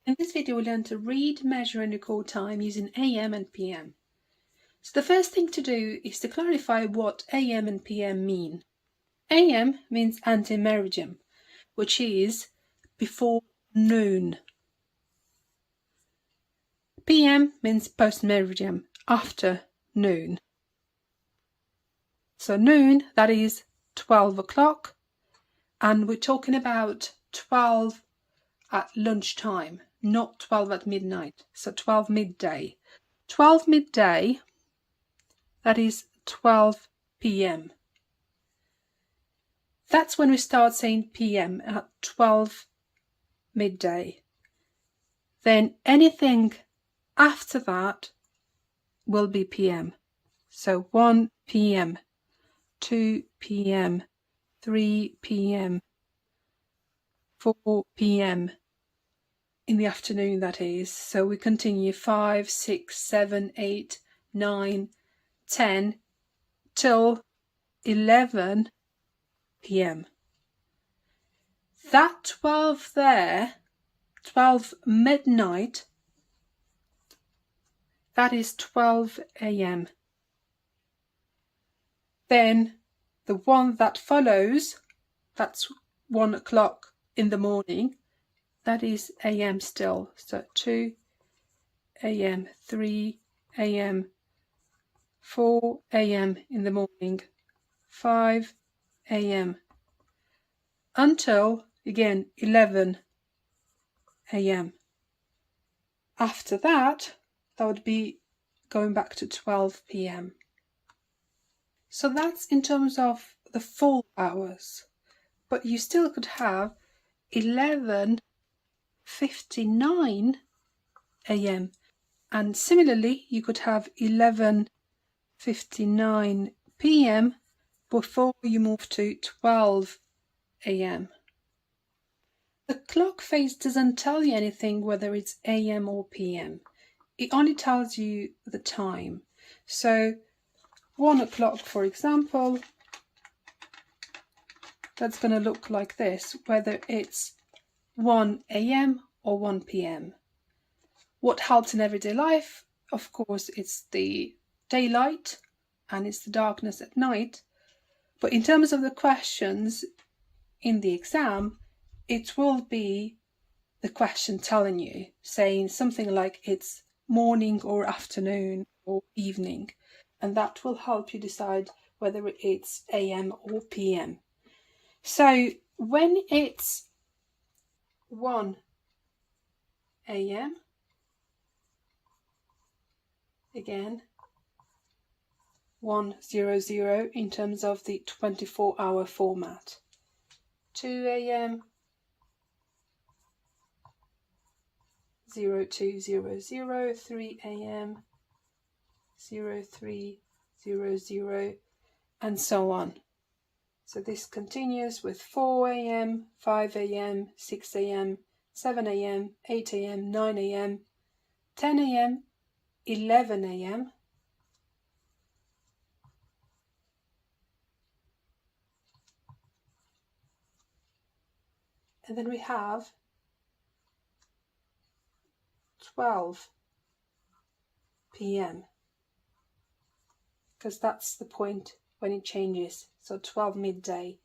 In this video, we'll learn to read, measure and record time using AM and PM. So the first thing to do is to clarify what AM and PM mean. AM means ante-meridiem, which is before noon. PM means post-meridiem, after noon. So noon, that is 12 o'clock, and we're talking about 12 at lunchtime, not 12 at midnight, so 12 midday. 12 midday, that is 12 p.m. That's when we start saying p.m. at 12 midday. Then anything after that will be p.m. So 1 p.m., 2 p.m., 3 p.m., 4 p.m. in the afternoon, that is. So we continue 5, 6, 7, 8, 9, 10 till 11 p.m. That 12 there, 12 midnight, that is 12 a.m. Then the one that follows, that's 1 o'clock in the morning, that is a.m. still. So 2 a.m., 3 a.m., 4 a.m. in the morning, 5 a.m. until, again, 11 a.m. After that, that would be going back to 12 p.m. So that's in terms of the full hours. But you still could have 11:59 a.m. and similarly you could have 11:59 p.m. before you move to 12 a.m. The clock face doesn't tell you anything whether it's a.m. or p.m. It only tells you the time. So 1 o'clock, for example, that's going to look like this, whether it's 1 a.m. or 1 p.m. What helps in everyday life, of course, it's the daylight and it's the darkness at night. But in terms of the questions in the exam, it will be the question telling you, saying something like it's morning or afternoon or evening, and that will help you decide whether it's AM or PM. So when it's 1 a.m., again 100 in terms of the 24-hour format. 2 a.m. 0200, 3 a.m. 0300, and so on. So this continues with 4 a.m., 5 a.m., 6 a.m., 7 a.m., 8 a.m., 9 a.m., 10 a.m., 11 a.m., and then we have 12 p.m. because that's the point when it changes, so 12 midday,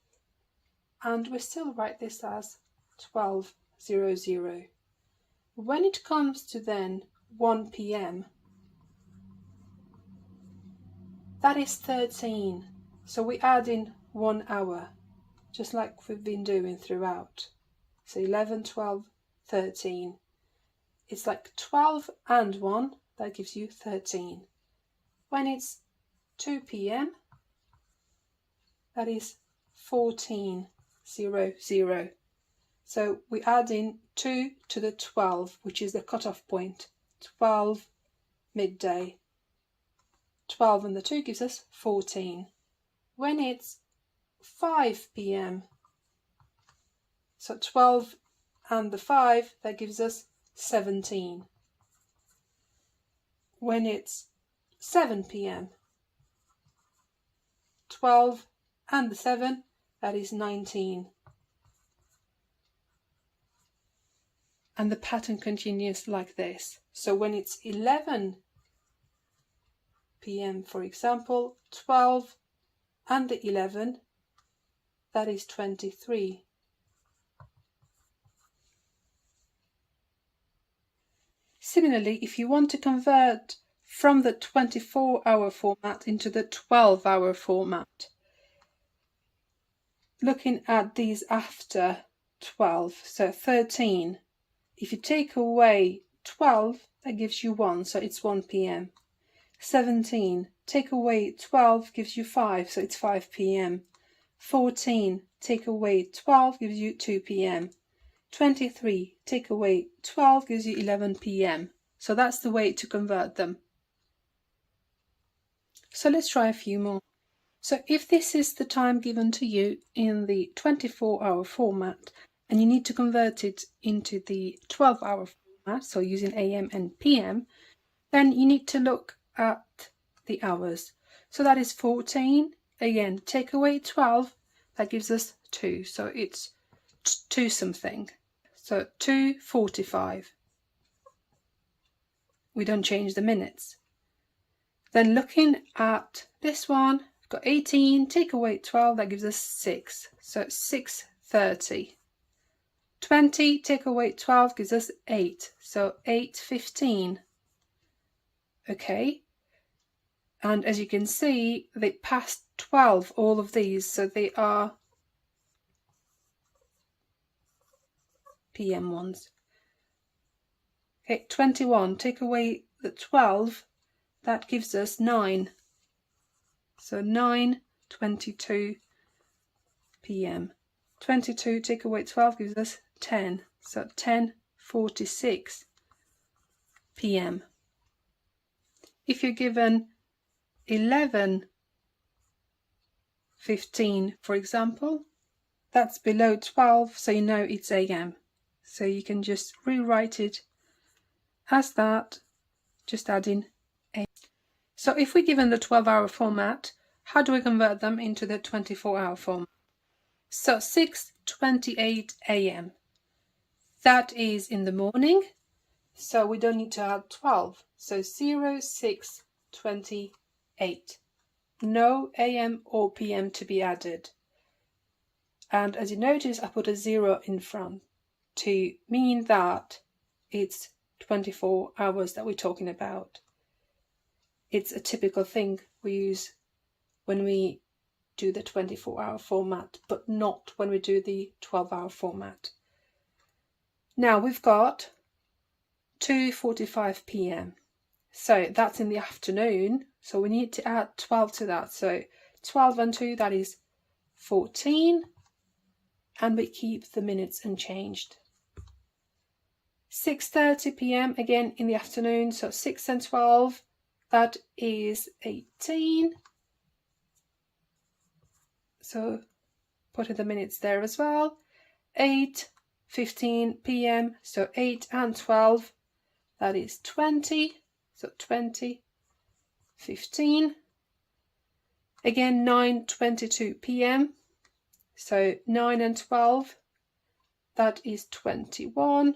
and we still write this as 12:00. When it comes to then 1 p.m., that is 13, so we add in 1 hour, just like we've been doing throughout. So 11, 12, 13. It's like 12 and 1, that gives you 13. When it's 2 p.m., that is 14:00. So we add in 2 to the 12, which is the cutoff point. 12 midday. 12 and the 2 gives us 14. When it's 5 p.m., so 12 and the 5, that gives us 17. When it's 7 p.m., 12 and the 7, that is 19. and the pattern continues like this. So when it's 11 p.m. for example, 12 and the 11, that is 23. Similarly, if you want to convert from the 24-hour format into the 12-hour format, looking at these after 12, so 13, if you take away 12, that gives you 1, so it's 1 p.m. 17, take away 12 gives you 5, so it's 5 p.m. 14, take away 12 gives you 2 p.m. 23, take away 12 gives you 11 p.m. So that's the way to convert them. So let's try a few more. So if this is the time given to you in the 24-hour format and you need to convert it into the 12-hour format, so using AM and PM, then you need to look at the hours. So that is 14. Again, take away 12, that gives us 2. So it's 2 something. So 2:45. We don't change the minutes. Then looking at this one, we've got 18, take away 12, that gives us 6. So 6:30. 20, take away 12 gives us 8. So 8:15. Okay. And as you can see, they passed 12, all of these, so they are PM ones. Okay, 21, take away the 12, that gives us 9. So 9:22 p.m. 22, take away 12 gives us 10. So 10:46 p.m. If you're given 11:15, for example, that's below 12, so you know it's AM. So you can just rewrite it as that, just adding A. So if we're given the 12-hour format, how do we convert them into the 24-hour format? So 6:28 a.m. That is in the morning, so we don't need to add 12. So 06:28. No AM or PM to be added. And as you notice, I put a 0 in front to mean that it's 24 hours that we're talking about. It's a typical thing we use when we do the 24-hour format, but not when we do the 12-hour format. Now we've got 2:45 p.m. So that's in the afternoon, so we need to add 12 to that. So 12 and 2, that is 14, and we keep the minutes unchanged. 6:30 p.m. again in the afternoon, so 6 and 12, that is 18. So putting the minutes there as well. 8:15 p.m. so 8 and 12, that is 20. So 20:15. Again 9:22 p.m. so 9 and 12, that is 21.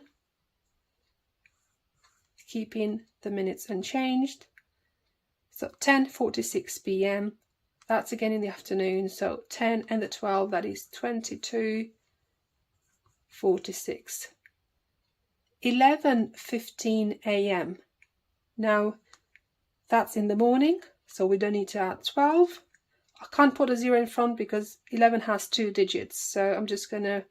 Keeping the minutes unchanged. So 10:46 p.m. that's again in the afternoon, so 10 and the 12, that is 22:46. 11:15 a.m. Now that's in the morning, so we don't need to add 12. I can't put a 0 in front because 11 has 2 digits, so I'm just going to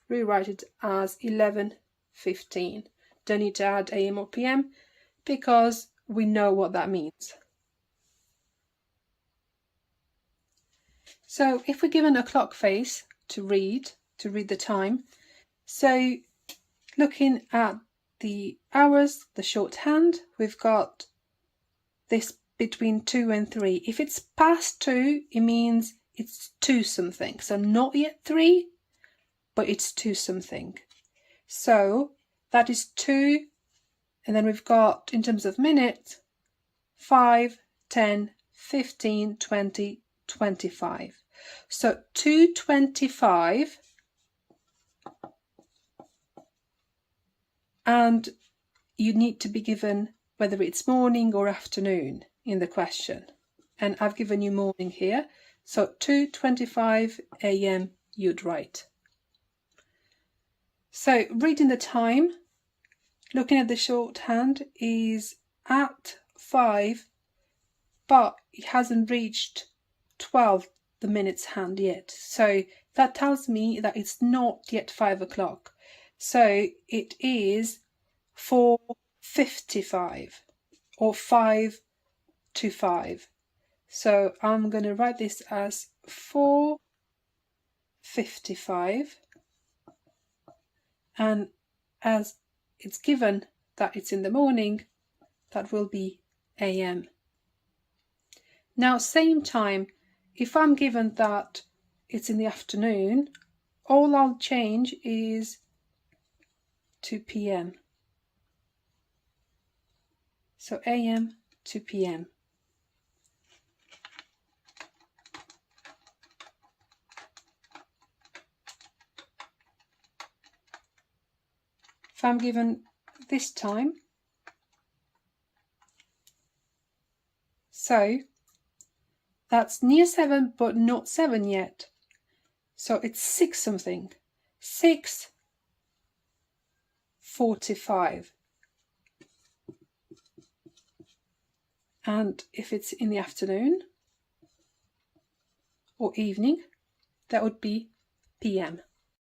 rewrite it as 11:15. Don't need to add AM or PM because we know what that means. So if we're given a clock face to read the time, so looking at the hours, the shorthand, we've got this between 2 and 3. If it's past 2, it means it's 2 something. So not yet 3, but it's 2 something. So that is 2, and then we've got, in terms of minutes, 5, 10, 15, 20, 25. So 2:25 and you need to be given whether it's morning or afternoon in the question. And I've given you morning here, so 2:25 a.m. you'd write. So reading the time, looking at the shorthand, is at 5, but it hasn't reached 12, the minutes hand yet. So that tells me that it's not yet 5 o'clock. So it is 4:55 or 5 to 5. So I'm going to write this as 4:55, and as it's given that it's in the morning, that will be AM. Now, same time, if I'm given that it's in the afternoon, all I'll change is to PM. So AM to PM. If I'm given this time, so that's near 7 but not 7 yet. So it's 6 something. 6:45. And if it's in the afternoon or evening, that would be PM.